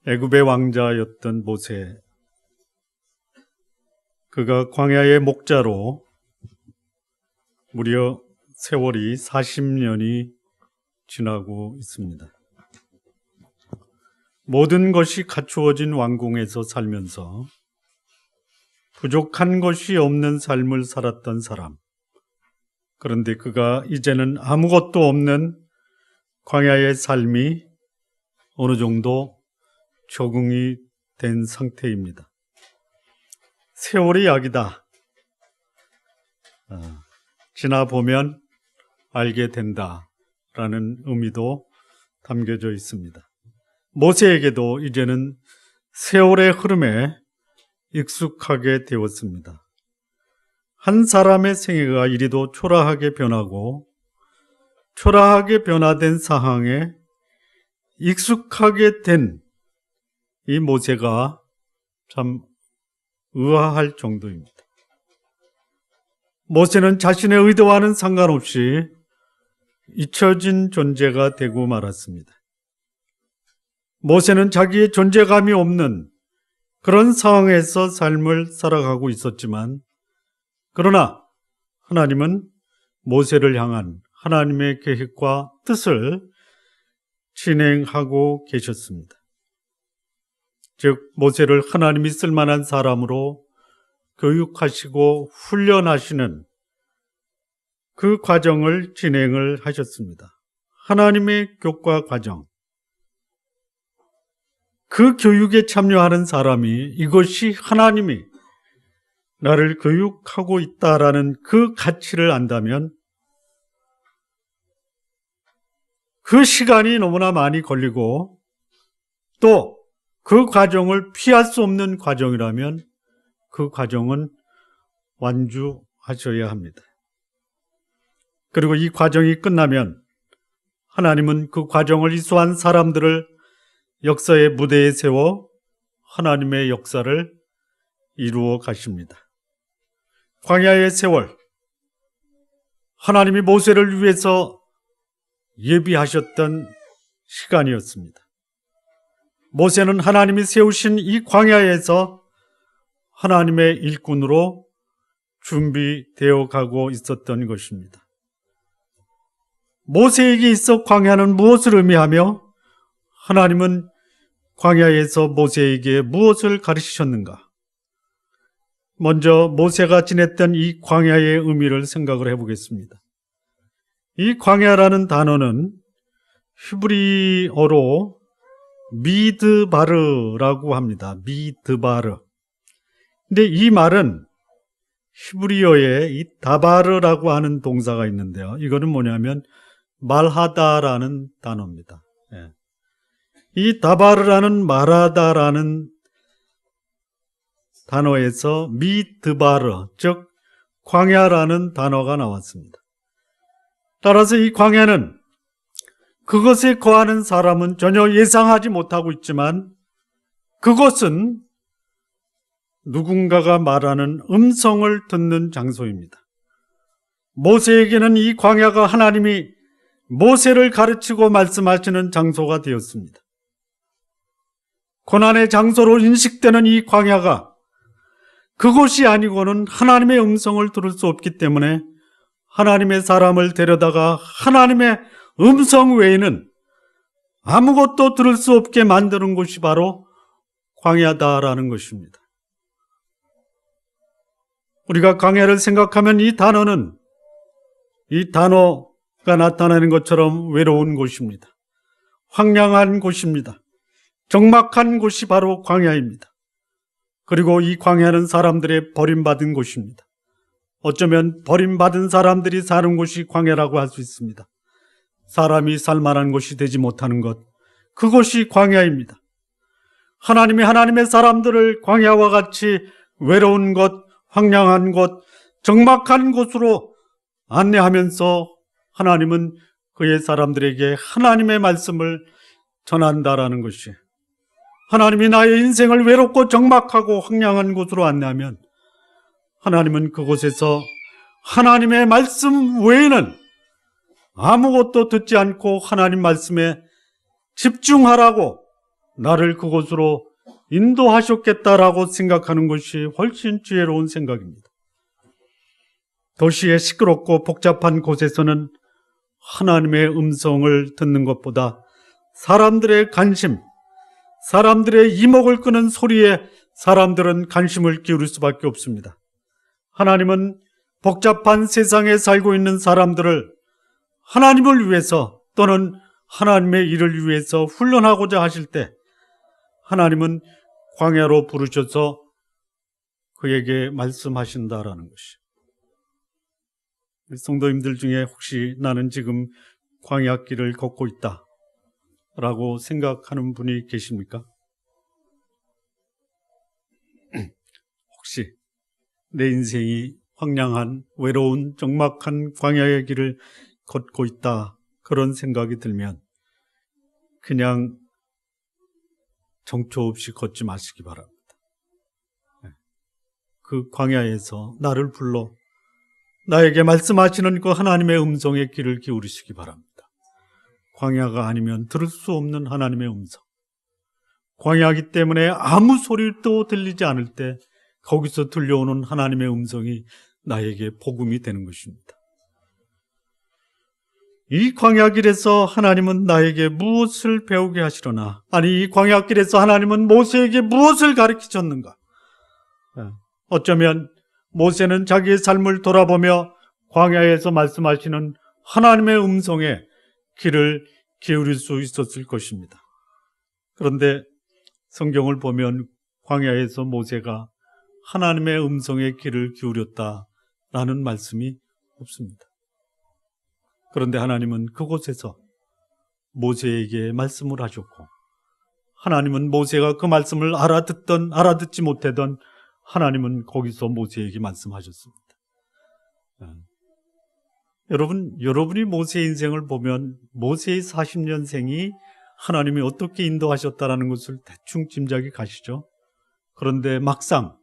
애굽의 왕자였던 모세, 그가 광야의 목자로 무려 세월이 40년이 지나고 있습니다. 모든 것이 갖추어진 왕궁에서 살면서 부족한 것이 없는 삶을 살았던 사람. 그런데 그가 이제는 아무것도 없는 광야의 삶이 어느 정도 적응이 된 상태입니다. 세월이 약이다. 지나보면 알게 된다라는 의미도 담겨져 있습니다. 모세에게도 이제는 세월의 흐름에 익숙하게 되었습니다. 한 사람의 생애가 이리도 초라하게 변하고 초라하게 변화된 상황에 익숙하게 된 이 모세가 참 의아할 정도입니다. 모세는 자신의 의도와는 상관없이 잊혀진 존재가 되고 말았습니다. 모세는 자기의 존재감이 없는 그런 상황에서 삶을 살아가고 있었지만, 그러나 하나님은 모세를 향한 하나님의 계획과 뜻을 진행하고 계셨습니다. 즉 모세를 하나님이 쓸만한 사람으로 교육하시고 훈련하시는 그 과정을 진행을 하셨습니다. 하나님의 교과 과정. 그 교육에 참여하는 사람이 이것이 하나님이 나를 교육하고 있다라는 그 가치를 안다면 그 시간이 너무나 많이 걸리고 또 그 과정을 피할 수 없는 과정이라면 그 과정은 완주하셔야 합니다. 그리고 이 과정이 끝나면 하나님은 그 과정을 이수한 사람들을 역사의 무대에 세워 하나님의 역사를 이루어 가십니다. 광야의 세월, 하나님이 모세를 위해서 예비하셨던 시간이었습니다. 모세는 하나님이 세우신 이 광야에서 하나님의 일꾼으로 준비되어 가고 있었던 것입니다. 모세에게 있어 광야는 무엇을 의미하며 하나님은 광야에서 모세에게 무엇을 가르치셨는가? 먼저 모세가 지냈던 이 광야의 의미를 생각을 해보겠습니다. 이 광야라는 단어는 히브리어로 미드바르라고 합니다. 미드바르. 근데 이 말은 히브리어에 이 다바르라고 하는 동사가 있는데요. 이거는 뭐냐면 말하다라는 단어입니다. 이 다바르라는 말하다라는 단어에서 미드바르, 즉 광야라는 단어가 나왔습니다. 따라서 이 광야는 그것에 거하는 사람은 전혀 예상하지 못하고 있지만 그것은 누군가가 말하는 음성을 듣는 장소입니다. 모세에게는 이 광야가 하나님이 모세를 가르치고 말씀하시는 장소가 되었습니다. 고난의 장소로 인식되는 이 광야가 그곳이 아니고는 하나님의 음성을 들을 수 없기 때문에 하나님의 사람을 데려다가 하나님의 음성 외에는 아무것도 들을 수 없게 만드는 곳이 바로 광야다라는 것입니다. 우리가 광야를 생각하면 이 단어가 나타나는 것처럼 외로운 곳입니다. 황량한 곳입니다. 적막한 곳이 바로 광야입니다. 그리고 이 광야는 사람들의 버림받은 곳입니다. 어쩌면 버림받은 사람들이 사는 곳이 광야라고 할 수 있습니다. 사람이 살만한 곳이 되지 못하는 것, 그것이 광야입니다. 하나님이 하나님의 사람들을 광야와 같이 외로운 곳, 황량한 곳, 적막한 곳으로 안내하면서 하나님은 그의 사람들에게 하나님의 말씀을 전한다라는 것이, 하나님이 나의 인생을 외롭고 적막하고 황량한 곳으로 안내하면 하나님은 그곳에서 하나님의 말씀 외에는 아무것도 듣지 않고 하나님 말씀에 집중하라고 나를 그곳으로 인도하셨겠다라고 생각하는 것이 훨씬 지혜로운 생각입니다. 도시의 시끄럽고 복잡한 곳에서는 하나님의 음성을 듣는 것보다 사람들의 관심, 사람들의 이목을 끄는 소리에 사람들은 관심을 기울일 수밖에 없습니다. 하나님은 복잡한 세상에 살고 있는 사람들을 하나님을 위해서 또는 하나님의 일을 위해서 훈련하고자 하실 때 하나님은 광야로 부르셔서 그에게 말씀하신다라는 것이. 우리 성도님들 중에 혹시 나는 지금 광야길을 걷고 있다 라고 생각하는 분이 계십니까? 혹시 내 인생이 황량한 외로운 적막한 광야의 길을 걷고 있다 그런 생각이 들면 그냥 정처 없이 걷지 마시기 바랍니다. 그 광야에서 나를 불러 나에게 말씀하시는 그 하나님의 음성의 귀를 기울이시기 바랍니다. 광야가 아니면 들을 수 없는 하나님의 음성. 광야이기 때문에 아무 소리도 들리지 않을 때 거기서 들려오는 하나님의 음성이 나에게 복음이 되는 것입니다. 이 광야길에서 하나님은 나에게 무엇을 배우게 하시려나? 아니, 이 광야길에서 하나님은 모세에게 무엇을 가르치셨는가? 어쩌면 모세는 자기의 삶을 돌아보며 광야에서 말씀하시는 하나님의 음성에 귀를 기울일 수 있었을 것입니다. 그런데 성경을 보면 광야에서 모세가 하나님의 음성에 귀를 기울였다라는 말씀이 없습니다. 그런데 하나님은 그곳에서 모세에게 말씀을 하셨고, 하나님은 모세가 그 말씀을 알아듣던 알아듣지 못하던 하나님은 거기서 모세에게 말씀하셨습니다. 여러분이 모세의 인생을 보면 모세의 40년생이 하나님이 어떻게 인도하셨다라는 것을 대충 짐작이 가시죠. 그런데 막상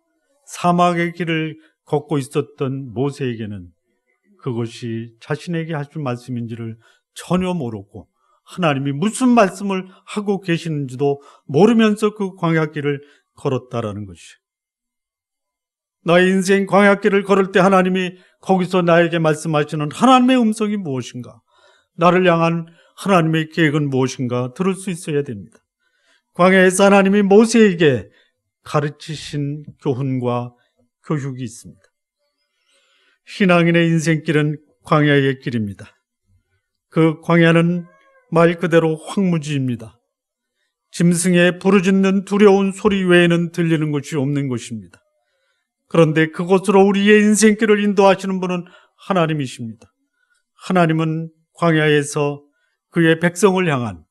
사막의 길을 걷고 있었던 모세에게는 그것이 자신에게 하신 말씀인지를 전혀 모르고 하나님이 무슨 말씀을 하고 계시는지도 모르면서 그 광야길을 걸었다라는 것이에요. 나의 인생 광야길을 걸을 때 하나님이 거기서 나에게 말씀하시는 하나님의 음성이 무엇인가? 나를 향한 하나님의 계획은 무엇인가? 들을 수 있어야 됩니다. 광야에서 하나님이 모세에게 가르치신 교훈과 교육이 있습니다. 신앙인의 인생길은 광야의 길입니다. 그 광야는 말 그대로 황무지입니다. 짐승의 부르짖는 두려운 소리 외에는 들리는 것이 없는 것입니다. 그런데 그곳으로 우리의 인생길을 인도하시는 분은 하나님이십니다. 하나님은 광야에서 그의 백성을 향한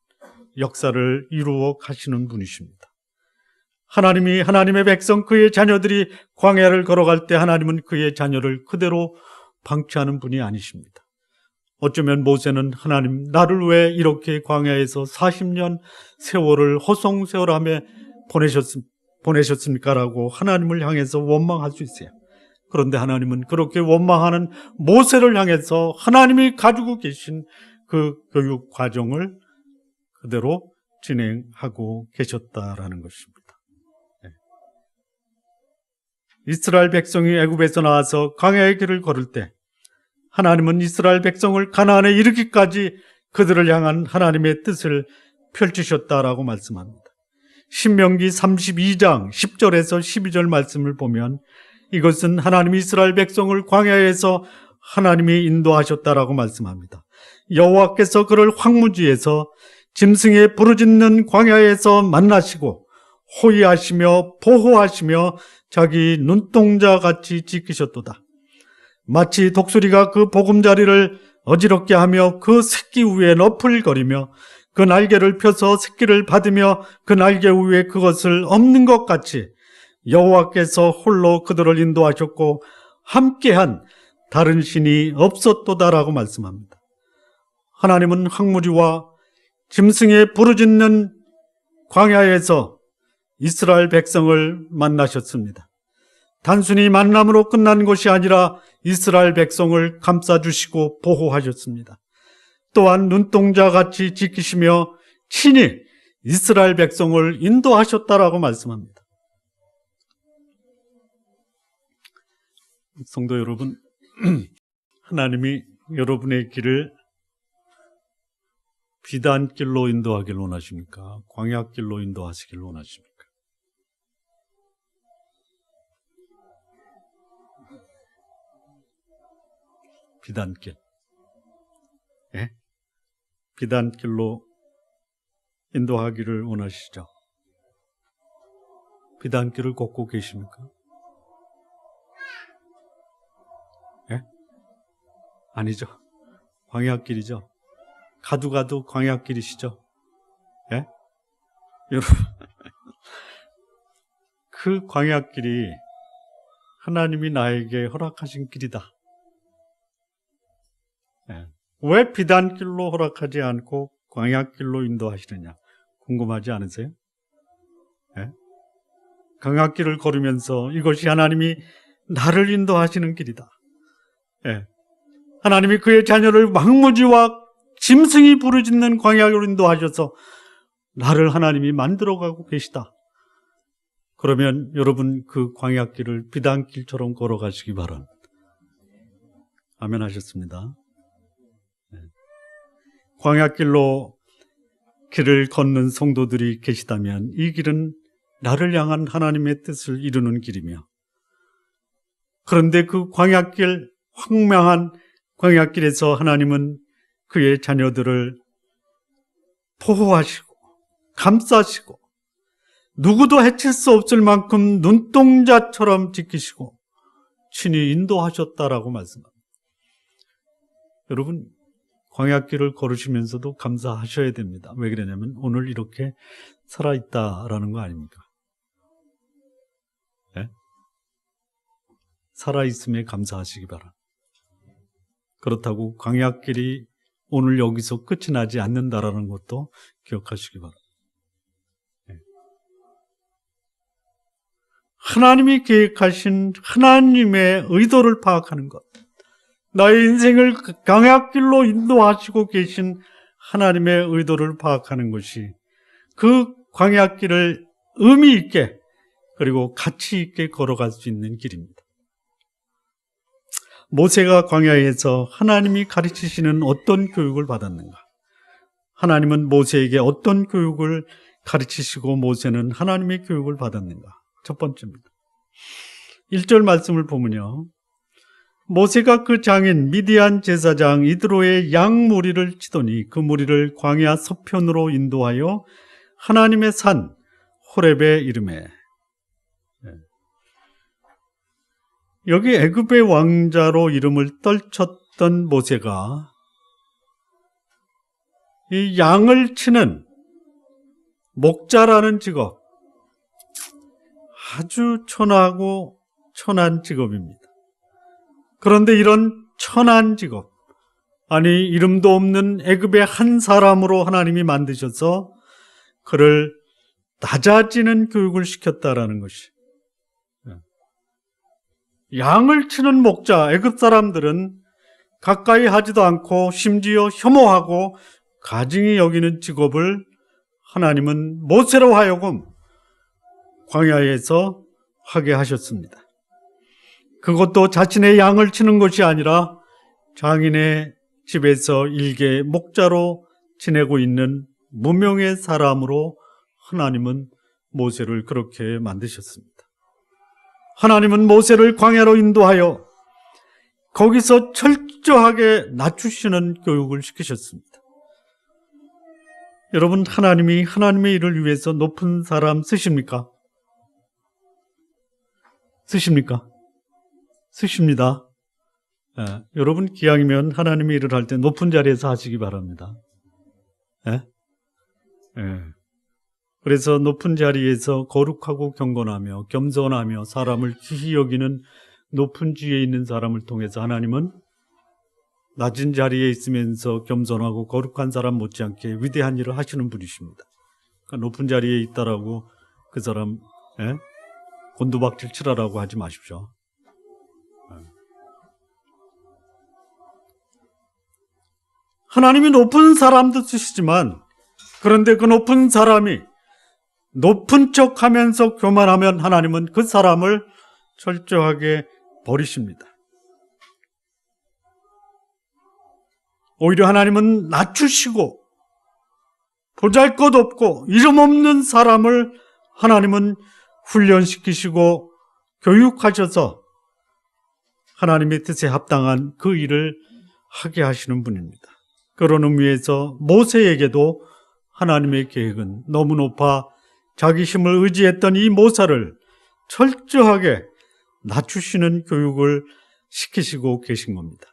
역사를 이루어 가시는 분이십니다. 하나님이 하나님의 백성 그의 자녀들이 광야를 걸어갈 때 하나님은 그의 자녀를 그대로 방치하는 분이 아니십니다. 어쩌면 모세는 하나님 나를 왜 이렇게 광야에서 40년 세월을 허송세월하며 보내셨습니까? 라고 하나님을 향해서 원망할 수 있어요. 그런데 하나님은 그렇게 원망하는 모세를 향해서 하나님이 가지고 계신 그 교육 과정을 그대로 진행하고 계셨다라는 것입니다. 이스라엘 백성이 애굽에서 나와서 광야의 길을 걸을 때 하나님은 이스라엘 백성을 가나안에 이르기까지 그들을 향한 하나님의 뜻을 펼치셨다라고 말씀합니다. 신명기 32장 10절에서 12절 말씀을 보면 이것은 하나님이 이스라엘 백성을 광야에서 하나님이 인도하셨다라고 말씀합니다. 여호와께서 그를 황무지에서 짐승의 부르짖는 광야에서 만나시고 호위하시며 보호하시며 자기 눈동자같이 지키셨도다. 마치 독수리가 그 보금자리를 어지럽게 하며 그 새끼 위에 너풀거리며 그 날개를 펴서 새끼를 받으며 그 날개 위에 그것을 엎는 것 같이 여호와께서 홀로 그들을 인도하셨고 함께한 다른 신이 없었도다라고 말씀합니다. 하나님은 황무지와 짐승의 부르짖는 광야에서 이스라엘 백성을 만나셨습니다. 단순히 만남으로 끝난 것이 아니라 이스라엘 백성을 감싸주시고 보호하셨습니다. 또한 눈동자같이 지키시며 친히 이스라엘 백성을 인도하셨다라고 말씀합니다. 성도 여러분, 하나님이 여러분의 길을 비단길로 인도하길 원하십니까? 광야길로 인도하시길 원하십니까? 비단길. 예? 비단길로 인도하기를 원하시죠? 비단길을 걷고 계십니까? 예? 아니죠. 광야길이죠. 가도 광야길이시죠. 예? 여러분, 그 광야길이 하나님이 나에게 허락하신 길이다. 예. 왜 비단길로 허락하지 않고 광야길로 인도하시느냐? 궁금하지 않으세요? 예? 광야길을 걸으면서 이것이 하나님이 나를 인도하시는 길이다. 예. 하나님이 그의 자녀를 망무지와 짐승이 부르짖는 광야로 인도하셔서 나를 하나님이 만들어가고 계시다. 그러면 여러분 그 광야길을 비단길처럼 걸어가시기 바랍니다. 아멘 하셨습니다. 광야길로 길을 걷는 성도들이 계시다면 이 길은 나를 향한 하나님의 뜻을 이루는 길이며, 그런데 그 광야길, 황량한 광야길에서 하나님은 그의 자녀들을 보호하시고 감싸시고 누구도 해칠 수 없을 만큼 눈동자처럼 지키시고 친히 인도하셨다라고 말씀합니다. 여러분, 광야길을 걸으시면서도 감사하셔야 됩니다. 왜 그러냐면 오늘 이렇게 살아있다라는 거 아닙니까? 네? 살아있음에 감사하시기 바랍니다. 그렇다고 광야길이 오늘 여기서 끝이 나지 않는다라는 것도 기억하시기 바랍니다. 네. 하나님이 계획하신 하나님의 의도를 파악하는 것, 나의 인생을 광야길로 인도하시고 계신 하나님의 의도를 파악하는 것이 그 광야길을 의미 있게 그리고 가치 있게 걸어갈 수 있는 길입니다. 모세가 광야에서 하나님이 가르치시는 어떤 교육을 받았는가? 하나님은 모세에게 어떤 교육을 가르치시고 모세는 하나님의 교육을 받았는가? 첫 번째입니다. 1절 말씀을 보면요, 모세가 그 장인 미디안 제사장 이드로의 양 무리를 치더니 그 무리를 광야 서편으로 인도하여 하나님의 산 호렙에 이르매. 여기 애굽의 왕자로 이름을 떨쳤던 모세가 이 양을 치는 목자라는 직업, 아주 천하고 천한 직업입니다. 그런데 이런 천한 직업, 아니 이름도 없는 애굽의 한 사람으로 하나님이 만드셔서 그를 낮아지는 교육을 시켰다라는 것이, 양을 치는 목자, 애굽 사람들은 가까이 하지도 않고 심지어 혐오하고 가증히 여기는 직업을 하나님은 모세로 하여금 광야에서 하게 하셨습니다. 그것도 자신의 양을 치는 것이 아니라 장인의 집에서 일개 목자로 지내고 있는 무명의 사람으로 하나님은 모세를 그렇게 만드셨습니다. 하나님은 모세를 광야로 인도하여 거기서 철저하게 낮추시는 교육을 시키셨습니다. 여러분, 하나님이 하나님의 일을 위해서 높은 사람 쓰십니까? 쓰십니까? 쓰십니다. 여러분, 기왕이면 하나님의 일을 할 때 높은 자리에서 하시기 바랍니다. 그래서 높은 자리에서 거룩하고 경건하며 겸손하며 사람을 귀히 여기는 높은 지위에 있는 사람을 통해서 하나님은 낮은 자리에 있으면서 겸손하고 거룩한 사람 못지않게 위대한 일을 하시는 분이십니다. 그러니까 높은 자리에 있다라고 그 사람 곤두박질 치라라고 하지 마십시오. 하나님이 높은 사람도 쓰시지만 그런데 그 높은 사람이 높은 척 하면서 교만하면 하나님은 그 사람을 철저하게 버리십니다. 오히려 하나님은 낮추시고 보잘것없고 이름 없는 사람을 하나님은 훈련시키시고 교육하셔서 하나님의 뜻에 합당한 그 일을 하게 하시는 분입니다. 그런 의미에서 모세에게도 하나님의 계획은 너무 높아 자기 힘을 의지했던 이 모사를 철저하게 낮추시는 교육을 시키시고 계신 겁니다.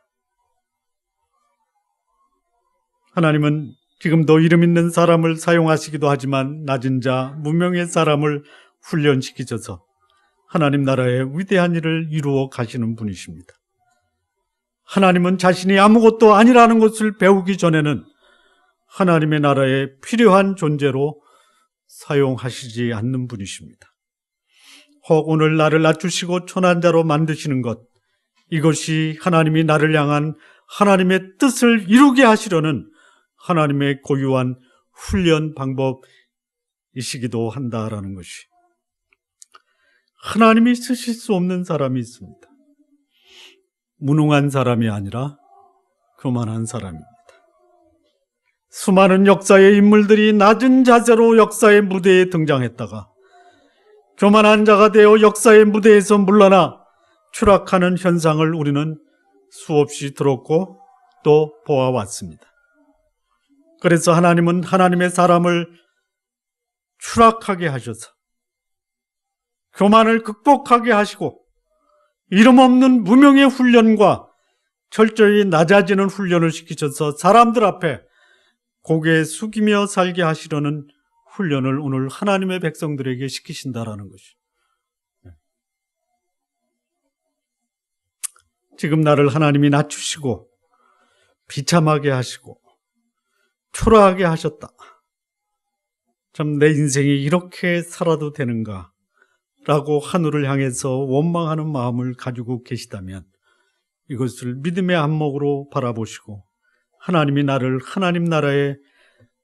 하나님은 지금도 이름 있는 사람을 사용하시기도 하지만 낮은 자, 무명의 사람을 훈련시키셔서 하나님 나라의 위대한 일을 이루어 가시는 분이십니다. 하나님은 자신이 아무것도 아니라는 것을 배우기 전에는 하나님의 나라에 필요한 존재로 사용하시지 않는 분이십니다. 혹 오늘 나를 낮추시고 천한 자로 만드시는 것, 이것이 하나님이 나를 향한 하나님의 뜻을 이루게 하시려는 하나님의 고유한 훈련 방법이시기도 한다라는 것이, 하나님이 쓰실 수 없는 사람이 있습니다. 무능한 사람이 아니라 교만한 사람입니다. 수많은 역사의 인물들이 낮은 자세로 역사의 무대에 등장했다가 교만한 자가 되어 역사의 무대에서 물러나 추락하는 현상을 우리는 수없이 들었고 또 보아왔습니다. 그래서 하나님은 하나님의 사람을 추락하게 하셔서 교만을 극복하게 하시고 이름 없는 무명의 훈련과 철저히 낮아지는 훈련을 시키셔서 사람들 앞에 고개 숙이며 살게 하시려는 훈련을 오늘 하나님의 백성들에게 시키신다라는 것이, 지금 나를 하나님이 낮추시고 비참하게 하시고 초라하게 하셨다. 참 내 인생이 이렇게 살아도 되는가 라고 하늘을 향해서 원망하는 마음을 가지고 계시다면 이것을 믿음의 안목으로 바라보시고 하나님이 나를 하나님 나라의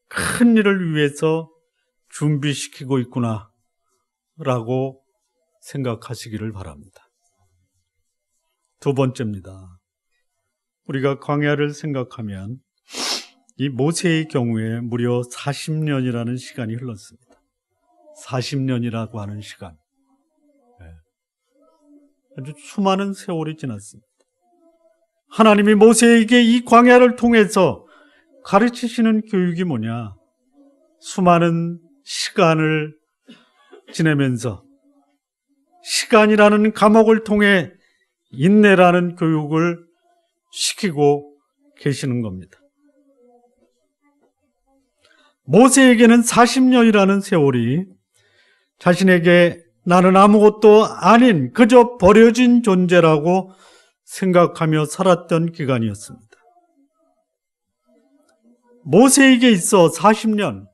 큰 일을 위해서 준비시키고 있구나 라고 생각하시기를 바랍니다. 두 번째입니다. 우리가 광야를 생각하면 이 모세의 경우에 무려 40년이라는 시간이 흘렀습니다. 40년이라고 하는 시간, 아주 수많은 세월이 지났습니다. 하나님이 모세에게 이 광야를 통해서 가르치시는 교육이 뭐냐? 수많은 시간을 지내면서 시간이라는 감옥을 통해 인내라는 교육을 시키고 계시는 겁니다. 모세에게는 40년이라는 세월이 자신에게 나는 아무것도 아닌 그저 버려진 존재라고 생각하며 살았던 기간이었습니다. 모세에게 있어 40년,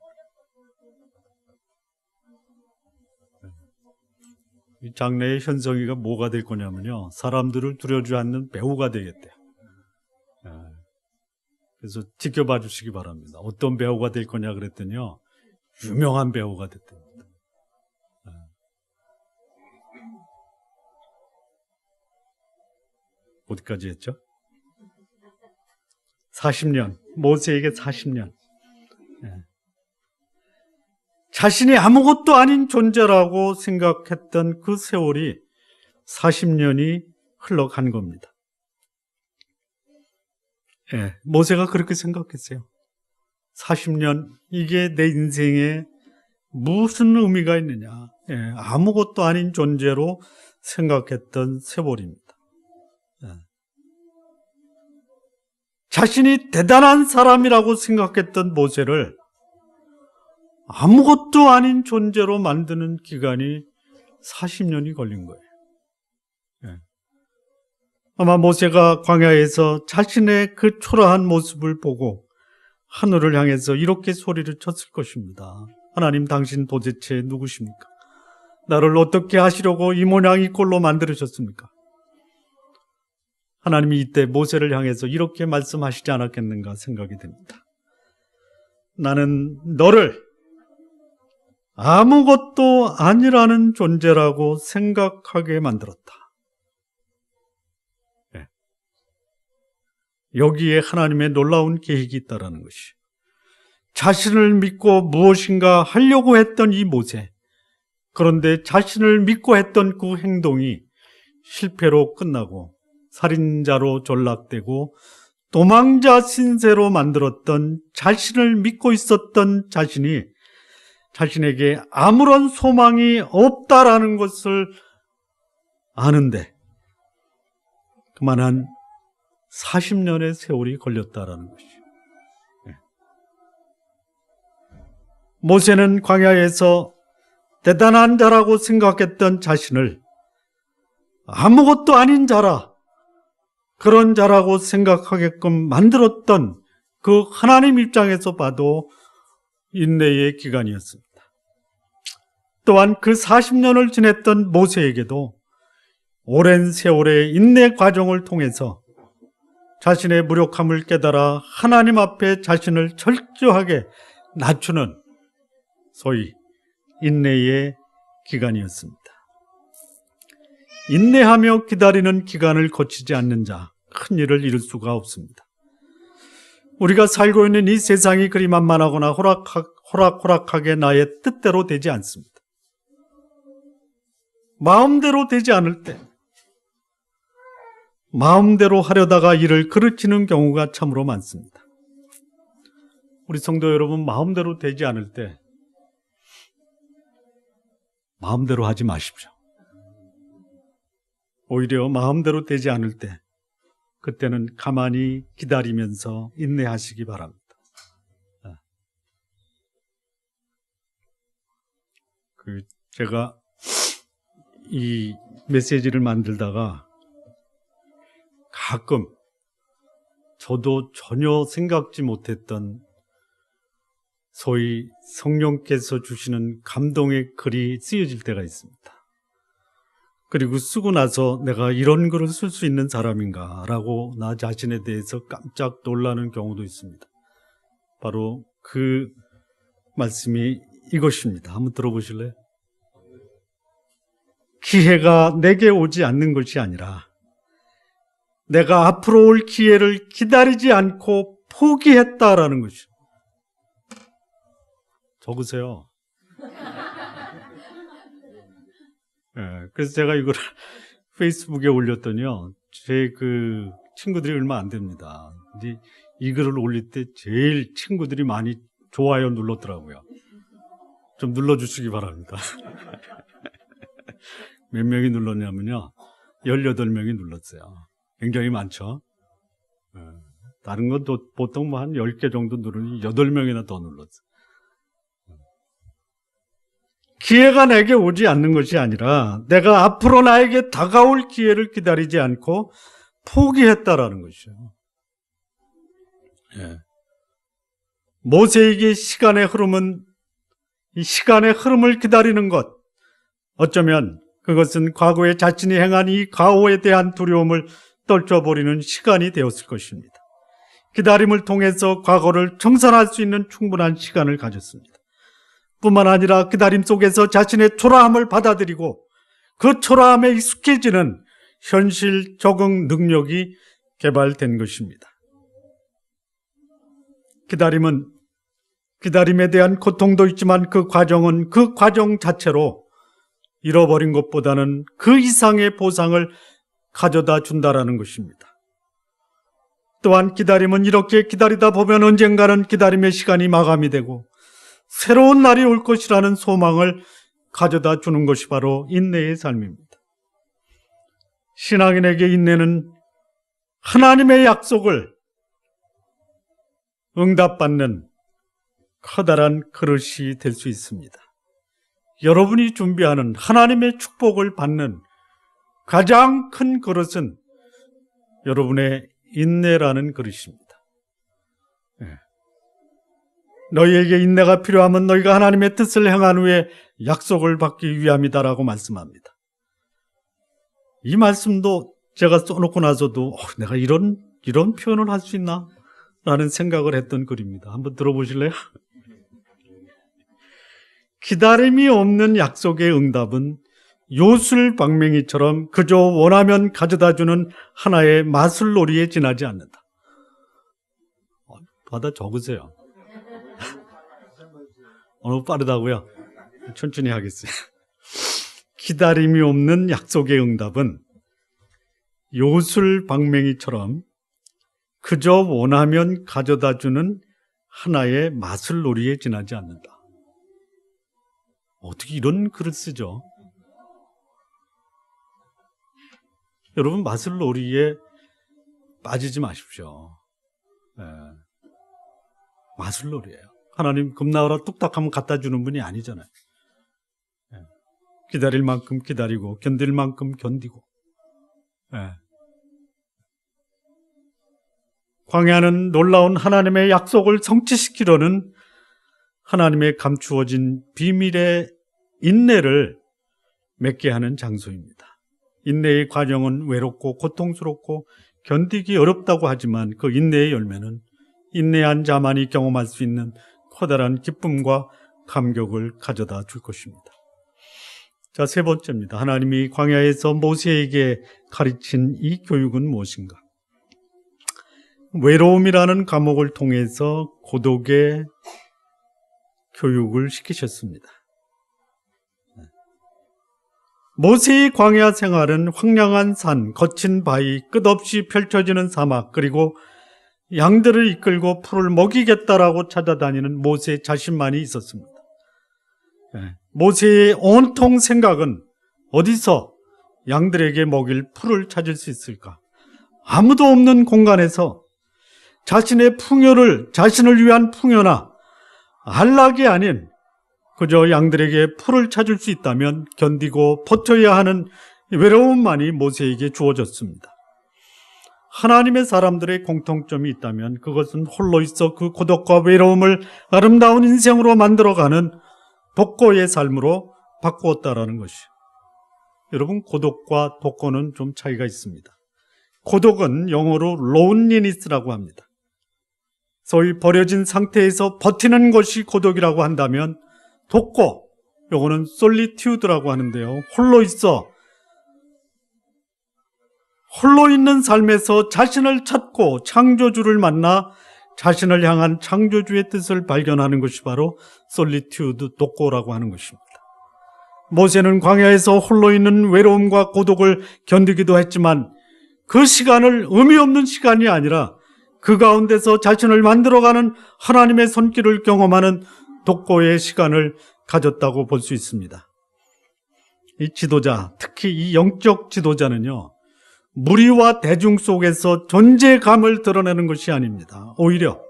이 장래의 현성이가 뭐가 될 거냐면요, 사람들을 두려워하지 않는 배우가 되겠대요. 그래서 지켜봐 주시기 바랍니다. 어떤 배우가 될 거냐 그랬더니요, 유명한 배우가 됐답니다. 어디까지 했죠? 40년, 모세에게 40년. 자신이 아무것도 아닌 존재라고 생각했던 그 세월이 40년이 흘러간 겁니다. 모세가 그렇게 생각했어요. 40년, 이게 내 인생에 무슨 의미가 있느냐. 아무것도 아닌 존재로 생각했던 세월입니다. 자신이 대단한 사람이라고 생각했던 모세를 아무것도 아닌 존재로 만드는 기간이 40년이 걸린 거예요. 아마 모세가 광야에서 자신의 그 초라한 모습을 보고 하늘을 향해서 이렇게 소리를 쳤을 것입니다. 하나님, 당신 도대체 누구십니까? 나를 어떻게 하시려고 이 모양 이 꼴로 만들으셨습니까? 하나님이 이때 모세를 향해서 이렇게 말씀하시지 않았겠는가 생각이 됩니다. 나는 너를 아무것도 아니라는 존재라고 생각하게 만들었다. 여기에 하나님의 놀라운 계획이 있다는 것이, 자신을 믿고 무엇인가 하려고 했던 이 모세, 그런데 자신을 믿고 했던 그 행동이 실패로 끝나고 살인자로 전락되고 도망자 신세로 만들었던 자신을 믿고 있었던 자신이 자신에게 아무런 소망이 없다라는 것을 아는데 그만한 40년의 세월이 걸렸다라는 것이죠. 모세는 광야에서 대단한 자라고 생각했던 자신을 아무것도 아닌 자라, 그런 자라고 생각하게끔 만들었던 그 하나님 입장에서 봐도 인내의 기간이었습니다. 또한 그 40년을 지냈던 모세에게도 오랜 세월의 인내 과정을 통해서 자신의 무력함을 깨달아 하나님 앞에 자신을 철저하게 낮추는 소위 인내의 기간이었습니다. 인내하며 기다리는 기간을 거치지 않는 자, 큰 일을 이룰 수가 없습니다. 우리가 살고 있는 이 세상이 그리 만만하거나 호락호락하게 나의 뜻대로 되지 않습니다. 마음대로 되지 않을 때, 마음대로 하려다가 일을 그르치는 경우가 참으로 많습니다. 우리 성도 여러분, 마음대로 되지 않을 때 마음대로 하지 마십시오. 오히려 마음대로 되지 않을 때 그때는 가만히 기다리면서 인내하시기 바랍니다. 제가 이 메시지를 만들다가 가끔 저도 전혀 생각지 못했던 소위 성령께서 주시는 감동의 글이 쓰여질 때가 있습니다. 그리고 쓰고 나서 내가 이런 글을 쓸 수 있는 사람인가 라고 나 자신에 대해서 깜짝 놀라는 경우도 있습니다. 바로 그 말씀이 이것입니다. 한번 들어보실래요? 기회가 내게 오지 않는 것이 아니라 내가 앞으로 올 기회를 기다리지 않고 포기했다라는 것이죠. 적으세요. 그래서 제가 이걸 페이스북에 올렸더니요, 제 그 친구들이 얼마 안 됩니다. 근데 이 글을 올릴 때 제일 친구들이 많이 좋아요 눌렀더라고요. 좀 눌러주시기 바랍니다. 몇 명이 눌렀냐면요, 18명이 눌렀어요. 굉장히 많죠. 다른 건 또 보통 한 10개 정도 누르니 8명이나 더 눌렀어요. 기회가 내게 오지 않는 것이 아니라 내가 앞으로 나에게 다가올 기회를 기다리지 않고 포기했다라는 것이죠. 모세에게 시간의 흐름은, 이 시간의 흐름을 기다리는 것, 어쩌면 그것은 과거에 자신이 행한 이 가오에 대한 두려움을 떨쳐버리는 시간이 되었을 것입니다. 기다림을 통해서 과거를 청산할 수 있는 충분한 시간을 가졌습니다. 뿐만 아니라 기다림 속에서 자신의 초라함을 받아들이고 그 초라함에 익숙해지는 현실 적응 능력이 개발된 것입니다. 기다림은, 기다림에 대한 고통도 있지만 그 과정은 그 과정 자체로 잃어버린 것보다는 그 이상의 보상을 가져다 준다라는 것입니다. 또한 기다림은 이렇게 기다리다 보면 언젠가는 기다림의 시간이 마감이 되고 새로운 날이 올 것이라는 소망을 가져다 주는 것이 바로 인내의 삶입니다. 신앙인에게 인내는 하나님의 약속을 응답받는 커다란 그릇이 될 수 있습니다. 여러분이 준비하는 하나님의 축복을 받는 가장 큰 그릇은 여러분의 인내라는 그릇입니다. 너희에게 인내가 필요하면 너희가 하나님의 뜻을 행한 후에 약속을 받기 위함이다라고 말씀합니다. 이 말씀도 제가 써놓고 나서도 내가 이런 표현을 할 수 있나? 라는 생각을 했던 글입니다. 한번 들어보실래요? 기다림이 없는 약속의 응답은 요술방맹이처럼 그저 원하면 가져다주는 하나의 마술놀이에 지나지 않는다. 받아 적으세요. 너무 빠르다고요? 천천히 하겠어요. 기다림이 없는 약속의 응답은 요술방맹이처럼 그저 원하면 가져다주는 하나의 마술놀이에 지나지 않는다. 어떻게 이런 글을 쓰죠? 여러분, 마술놀이에 빠지지 마십시오. 네. 마술놀이에요. 하나님 금나오라 뚝딱 하면 갖다 주는 분이 아니잖아요. 네. 기다릴 만큼 기다리고 견딜 만큼 견디고. 네. 광야는 놀라운 하나님의 약속을 성취시키려는 하나님의 감추어진 비밀의 인내를 맺게 하는 장소입니다. 인내의 과정은 외롭고 고통스럽고 견디기 어렵다고 하지만 그 인내의 열매는 인내한 자만이 경험할 수 있는 커다란 기쁨과 감격을 가져다 줄 것입니다. 자, 세 번째입니다. 하나님이 광야에서 모세에게 가르친 이 교육은 무엇인가? 외로움이라는 과목을 통해서 고독의 교육을 시키셨습니다. 모세의 광야 생활은 황량한 산, 거친 바위, 끝없이 펼쳐지는 사막, 그리고 양들을 이끌고 풀을 먹이겠다라고 찾아다니는 모세 자신만이 있었습니다. 모세의 온통 생각은 어디서 양들에게 먹일 풀을 찾을 수 있을까? 아무도 없는 공간에서 자신의 풍요를, 자신을 위한 풍요나 안락이 아닌 그저 양들에게 풀을 찾을 수 있다면 견디고 버텨야 하는 외로움만이 모세에게 주어졌습니다. 하나님의 사람들의 공통점이 있다면 그것은 홀로 있어 그 고독과 외로움을 아름다운 인생으로 만들어가는 독고의 삶으로 바꾸었다라는 것이에요. 여러분, 고독과 독고는 좀 차이가 있습니다. 고독은 영어로 loneliness라고 합니다. 소위 버려진 상태에서 버티는 것이 고독이라고 한다면 독고, 요거는 solitude라고 하는데요. 홀로 있어. 홀로 있는 삶에서 자신을 찾고 창조주를 만나 자신을 향한 창조주의 뜻을 발견하는 것이 바로 solitude, 독고라고 하는 것입니다. 모세는 광야에서 홀로 있는 외로움과 고독을 견디기도 했지만 그 시간을 의미 없는 시간이 아니라 그 가운데서 자신을 만들어가는 하나님의 손길을 경험하는 독고의 시간을 가졌다고 볼 수 있습니다. 이 지도자, 특히 이 영적 지도자는요, 무리와 대중 속에서 존재감을 드러내는 것이 아닙니다. 오히려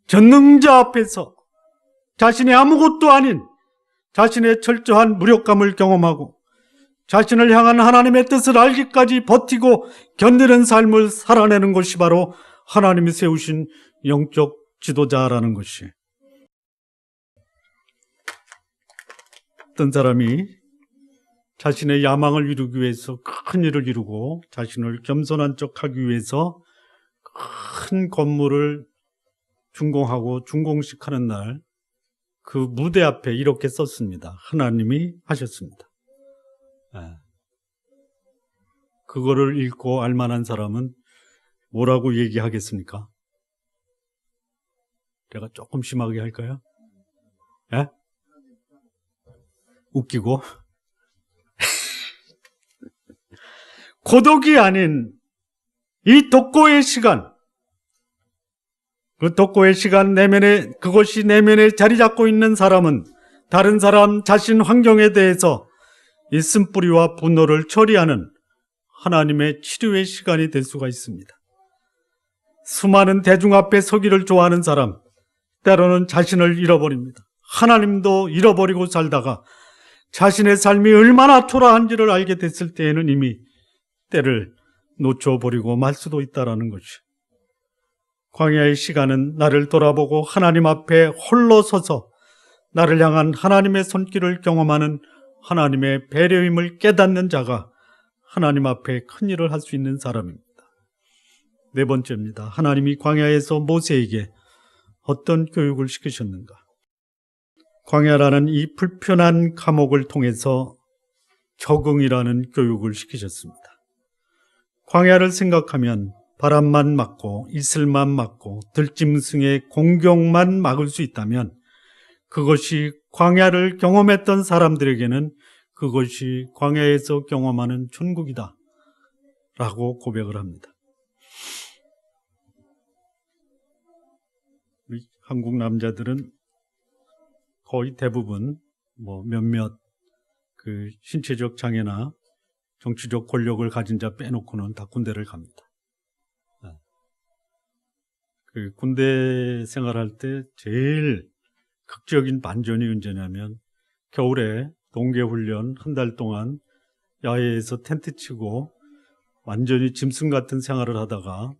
전능자 앞에서 자신이 아무것도 아닌 자신의 철저한 무력감을 경험하고 자신을 향한 하나님의 뜻을 알기까지 버티고 견디는 삶을 살아내는 것이 바로 하나님이 세우신 영적 지도자라는 것이에요. 어떤 사람이 자신의 야망을 이루기 위해서 큰 일을 이루고 자신을 겸손한 척하기 위해서 큰 건물을 준공하고 준공식 하는 날 그 무대 앞에 이렇게 썼습니다. 하나님이 하셨습니다. 그거를 읽고 알만한 사람은 뭐라고 얘기하겠습니까? 제가 조금 심하게 할까요? 예? 웃기고 고독이 아닌 이 독고의 시간, 그 독고의 시간 내면에, 그것이 내면에 자리 잡고 있는 사람은 다른 사람 자신 환경에 대해서 이 쓴뿌리와 분노를 처리하는 하나님의 치료의 시간이 될 수가 있습니다. 수많은 대중 앞에 서기를 좋아하는 사람, 때로는 자신을 잃어버립니다. 하나님도 잃어버리고 살다가 자신의 삶이 얼마나 초라한지를 알게 됐을 때에는 이미 때를 놓쳐버리고 말 수도 있다는 것이. 광야의 시간은 나를 돌아보고 하나님 앞에 홀로 서서 나를 향한 하나님의 손길을 경험하는 하나님의 배려임을 깨닫는 자가 하나님 앞에 큰 일을 할 수 있는 사람입니다. 네 번째입니다. 하나님이 광야에서 모세에게 어떤 교육을 시키셨는가? 광야라는 이 불편한 감옥을 통해서 적응이라는 교육을 시키셨습니다. 광야를 생각하면 바람만 막고 이슬만 막고 들짐승의 공격만 막을 수 있다면 그것이 광야를 경험했던 사람들에게는 그것이 광야에서 경험하는 천국이다 라고 고백을 합니다. 우리 한국 남자들은 거의 대부분 몇몇 그 신체적 장애나 정치적 권력을 가진 자 빼놓고는 다 군대를 갑니다. 그 군대 생활할 때 제일 극적인 반전이 언제냐면 겨울에 동계훈련 한 달 동안 야외에서 텐트 치고 완전히 짐승 같은 생활을 하다가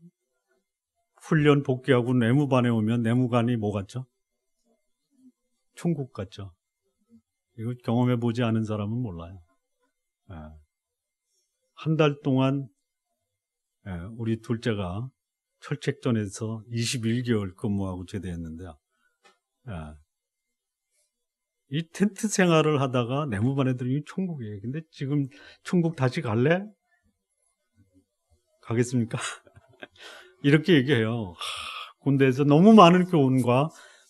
훈련 복귀하고 내무반에 오면 내무관이 뭐 같죠? 천국 같죠? 이거 경험해보지 않은 사람은 몰라요. 한 달 동안 우리 둘째가 철책전에서 21개월 근무하고 제대했는데요. 이 텐트 생활을 하다가 내무반 애들이 천국이에요. 근데 지금 천국 다시 갈래? 가겠습니까? 이렇게 얘기해요. 군대에서 너무 많은 교훈과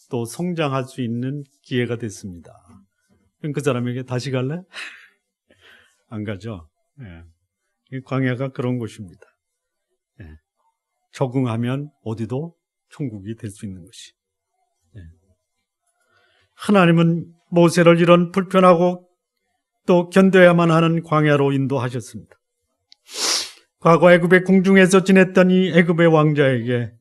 또 성장할 수 있는 기회가 됐습니다. 그럼 그 사람에게 다시 갈래? 안 가죠. 광야가 그런 곳입니다. 적응하면 어디도 천국이 될 수 있는 것이. 하나님은 모세를 이런 불편하고 또 견뎌야만 하는 광야로 인도하셨습니다. 과거 애굽의 궁중에서 지냈던 이 애굽의 왕자에게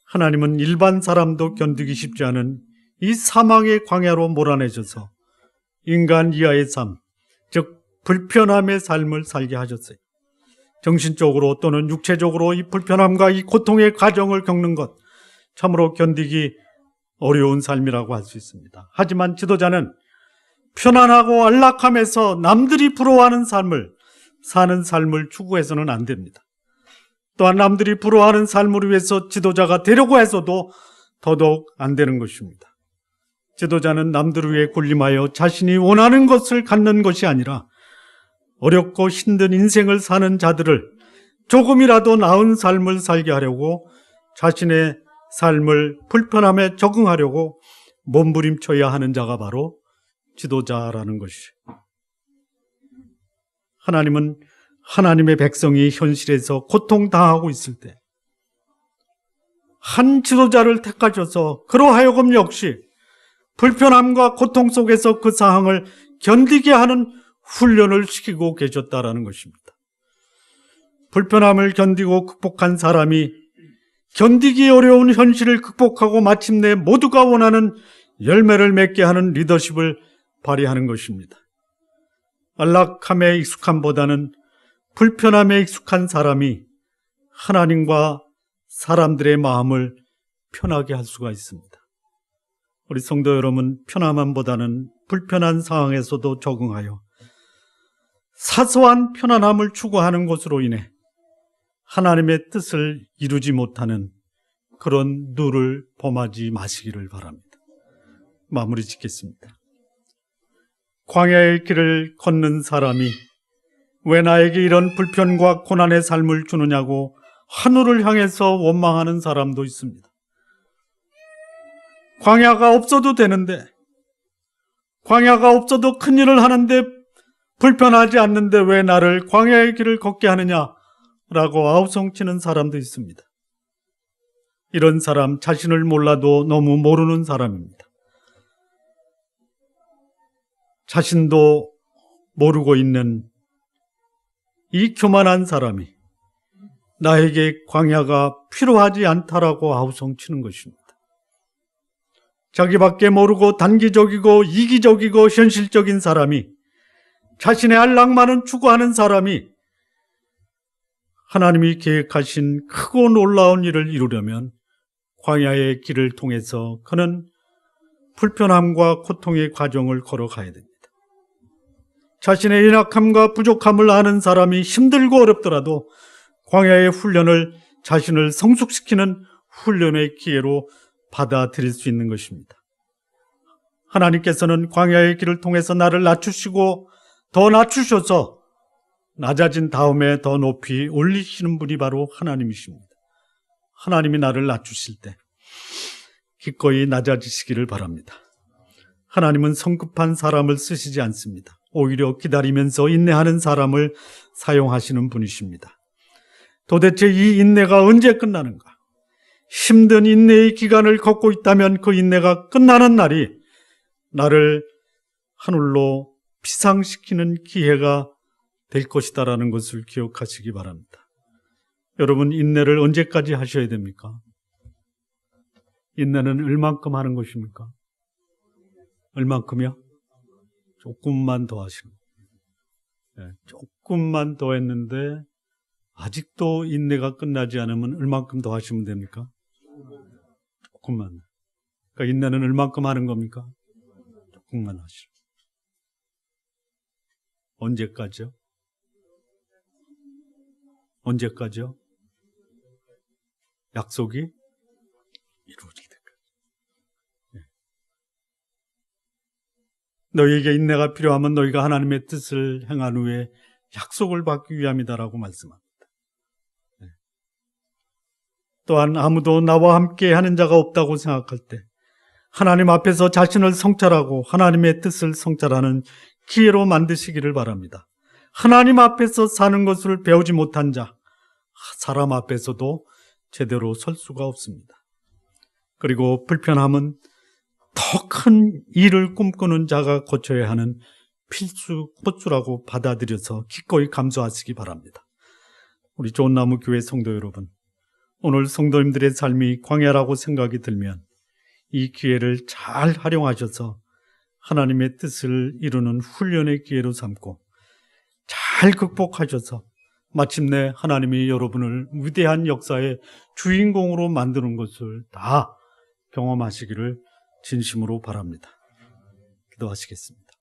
하나님은 일반 사람도 견디기 쉽지 않은 이 사망의 광야로 몰아내셔서 인간 이하의 삶, 즉 불편함의 삶을 살게 하셨어요. 정신적으로 또는 육체적으로 이 불편함과 이 고통의 과정을 겪는 것 참으로 견디기 어려운 삶이라고 할 수 있습니다. 하지만 지도자는 편안하고 안락함에서 남들이 부러워하는 삶을 사는 삶을 추구해서는 안 됩니다. 또한 남들이 부러워하는 삶을 위해서 지도자가 되려고 해서도 더더욱 안 되는 것입니다. 지도자는 남들을 위해 군림하여 자신이 원하는 것을 갖는 것이 아니라 어렵고 힘든 인생을 사는 자들을 조금이라도 나은 삶을 살게 하려고 자신의 삶을 불편함에 적응하려고 몸부림쳐야 하는 자가 바로 지도자라는 것이죠. 하나님은 하나님의 백성이 현실에서 고통당하고 있을 때 한 지도자를 택하셔서 그러하여금 역시 불편함과 고통 속에서 그 상황을 견디게 하는 훈련을 시키고 계셨다라는 것입니다. 불편함을 견디고 극복한 사람이 견디기 어려운 현실을 극복하고 마침내 모두가 원하는 열매를 맺게 하는 리더십을 발휘하는 것입니다. 안락함에 익숙함보다는 불편함에 익숙한 사람이 하나님과 사람들의 마음을 편하게 할 수가 있습니다. 우리 성도 여러분, 편함보다는 불편한 상황에서도 적응하여 사소한 편안함을 추구하는 것으로 인해 하나님의 뜻을 이루지 못하는 그런 누를 범하지 마시기를 바랍니다. 마무리 짓겠습니다. 광야의 길을 걷는 사람이 왜 나에게 이런 불편과 고난의 삶을 주느냐고 하늘을 향해서 원망하는 사람도 있습니다. 광야가 없어도 되는데, 광야가 없어도 큰일을 하는데 불편하지 않는데 왜 나를 광야의 길을 걷게 하느냐라고 아우성치는 사람도 있습니다. 이런 사람 자신을 몰라도 너무 모르는 사람입니다. 자신도 모르고 있는 이 교만한 사람이 나에게 광야가 필요하지 않다라고 아우성치는 것입니다. 자기밖에 모르고 단기적이고 이기적이고 현실적인 사람이, 자신의 안락만은 추구하는 사람이 하나님이 계획하신 크고 놀라운 일을 이루려면 광야의 길을 통해서 그는 불편함과 고통의 과정을 걸어가야 됩니다. 자신의 연약함과 부족함을 아는 사람이 힘들고 어렵더라도 광야의 훈련을 자신을 성숙시키는 훈련의 기회로 받아들일 수 있는 것입니다. 하나님께서는 광야의 길을 통해서 나를 낮추시고 더 낮추셔서 낮아진 다음에 더 높이 올리시는 분이 바로 하나님이십니다. 하나님이 나를 낮추실 때 기꺼이 낮아지시기를 바랍니다. 하나님은 성급한 사람을 쓰시지 않습니다. 오히려 기다리면서 인내하는 사람을 사용하시는 분이십니다. 도대체 이 인내가 언제 끝나는가? 힘든 인내의 기간을 걷고 있다면 그 인내가 끝나는 날이 나를 하늘로 피상시키는 기회가 될 것이다라는 것을 기억하시기 바랍니다. 여러분, 인내를 언제까지 하셔야 됩니까? 인내는 얼만큼 하는 것입니까? 얼만큼이요? 조금만 더 하시는 거예요. 조금만 더 했는데 아직도 인내가 끝나지 않으면 얼만큼 더 하시면 됩니까? 조금만. 그러니까 인내는 얼만큼 하는 겁니까? 조금만 하시는. 언제까지요? 언제까지요? 약속이 이루어질 때까지. 너희에게 인내가 필요하면 너희가 하나님의 뜻을 행한 후에 약속을 받기 위함이다라고 말씀합니다. 또한 아무도 나와 함께 하는 자가 없다고 생각할 때 하나님 앞에서 자신을 성찰하고 하나님의 뜻을 성찰하는 기회로 만드시기를 바랍니다. 하나님 앞에서 사는 것을 배우지 못한 자, 사람 앞에서도 제대로 설 수가 없습니다. 그리고 불편함은 더 큰 일을 꿈꾸는 자가 거쳐야 하는 필수 코스라고 받아들여서 기꺼이 감수하시기 바랍니다. 우리 좋은나무 교회 성도 여러분, 오늘 성도님들의 삶이 광야라고 생각이 들면 이 기회를 잘 활용하셔서 하나님의 뜻을 이루는 훈련의 기회로 삼고 잘 극복하셔서 마침내 하나님이 여러분을 위대한 역사의 주인공으로 만드는 것을 다 경험하시기를 진심으로 바랍니다. 기도하시겠습니다.